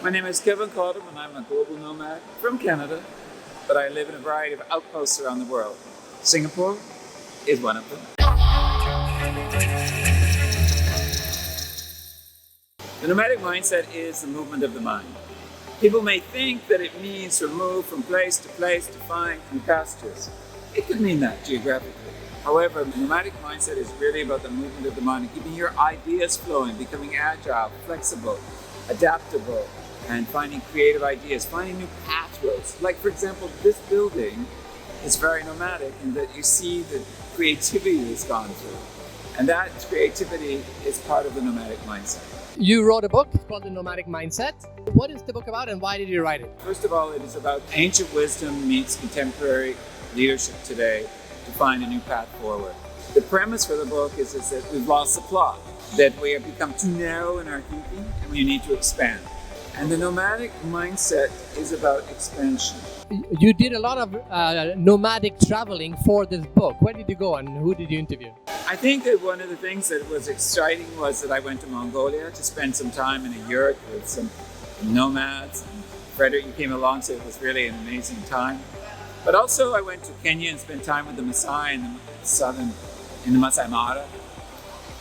My name is Kevin Cottam and I'm a global nomad from Canada, but I live in a variety of outposts around the world. Singapore is one of them. The nomadic mindset is the movement of the mind. People may think that it means to move from place to find new pastures. It could mean that geographically. However, the nomadic mindset is really about the movement of the mind and keeping your ideas flowing, becoming agile, flexible, adaptable, and finding creative ideas, finding new pathways. Like, for example, this building is very nomadic in that you see the creativity that's gone through. And that creativity is part of the nomadic mindset. You wrote a book called The Nomadic Mindset. What is the book about and why did you write it? First of all, it is about ancient wisdom meets contemporary leadership today to find a new path forward. The premise for the book is that we've lost the plot, that we have become too narrow in our thinking and we need to expand. And the nomadic mindset is about expansion. You did a lot of nomadic traveling for this book. Where did you go and who did you interview? I think that one of the things that was exciting was that I went to Mongolia to spend some time in a yurt with some nomads. And Fredrik, you came along, so it was really an amazing time. But also I went to Kenya and spent time with the Maasai in the Masai Mara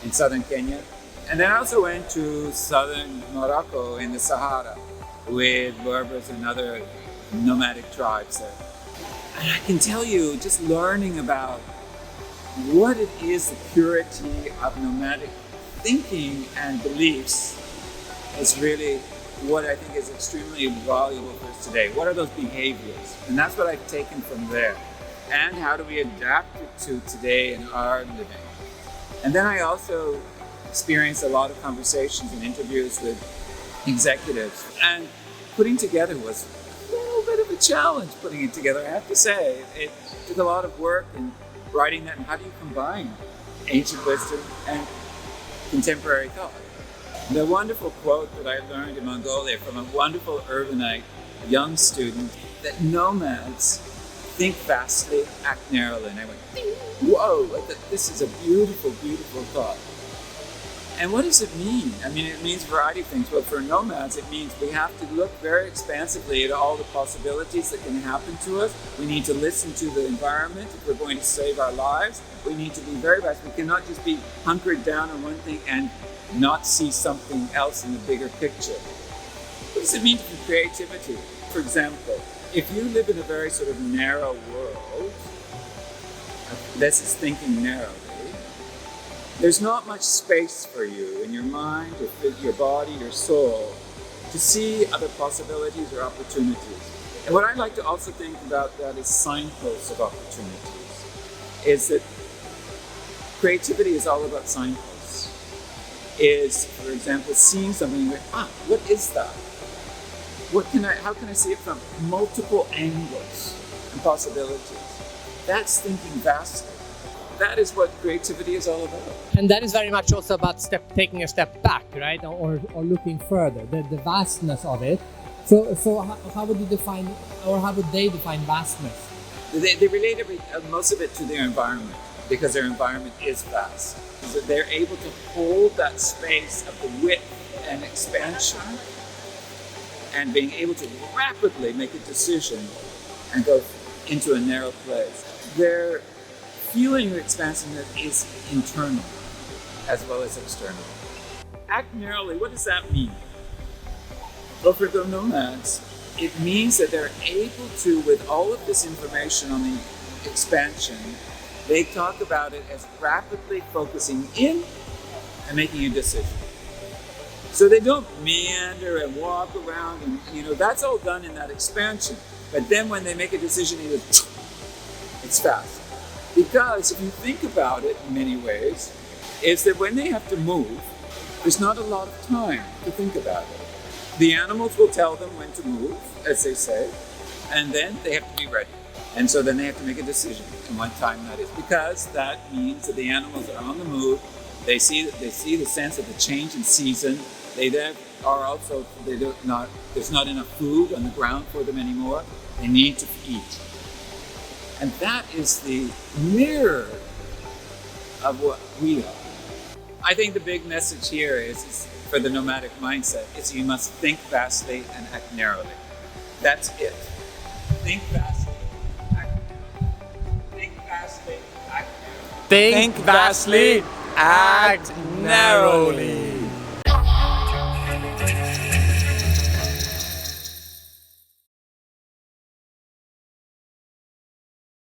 in southern Kenya. And then I also went to southern Morocco in the Sahara with Berbers and other nomadic tribes there. And I can tell you, just learning about what it is, the purity of nomadic thinking and beliefs is really what I think is extremely valuable for us today. What are those behaviors? And that's what I've taken from there. And how do we adapt it to today in our living? And then I also experienced a lot of conversations and interviews with executives. And putting together was a little bit of a challenge, putting it together, I have to say. It took a lot of work in writing that, and how do you combine ancient wisdom and contemporary thought? The wonderful quote that I learned in Mongolia from a wonderful urbanite young student, that nomads think vastly, act narrowly. And I went, whoa, this is a beautiful, beautiful thought. And what does it mean? I mean, it means a variety of things. But for nomads, it means we have to look very expansively at all the possibilities that can happen to us. We need to listen to the environment if we're going to save our lives. We need to be very vast. We cannot just be hunkered down on one thing and not see something else in the bigger picture. What does it mean for creativity? For example, if you live in a very sort of narrow world, this is thinking narrowly, there's not much space for you in your mind, your body, your soul, to see other possibilities or opportunities. And what I like to also think about that is signposts of opportunities, is that creativity is all about signposts. Is, for example, seeing something like, what is that? How can I see it from multiple angles and possibilities? That's thinking vastly. That is what creativity is all about. And that is very much also about taking a step back, right? Or looking further, the vastness of it. So how would you define, or how would they define vastness? They relate most of it to their environment, because their environment is vast. So they're able to hold that space of the width and expansion and being able to rapidly make a decision and go into a narrow place. Their feeling of expansiveness is internal as well as external. Act narrowly, what does that mean? Well, for the nomads, it means that they're able to, with all of this information on the expansion, they talk about it as rapidly focusing in and making a decision. So they don't meander and walk around, and that's all done in that expansion. But then when they make a decision, it's fast. Because if you think about it in many ways, is that when they have to move, there's not a lot of time to think about it. The animals will tell them when to move, as they say, and then they have to be ready. And so then they have to make a decision in what time that is, because that means that the animals are on the move. They see the sense of the change in season. They then are also, there's not enough food on the ground for them anymore. They need to eat. And that is the mirror of what we are. I think the big message here is for the nomadic mindset is you must think vastly and act narrowly. That's it. Think vastly, act narrowly. Think vastly, act narrowly. Think vastly, act narrowly.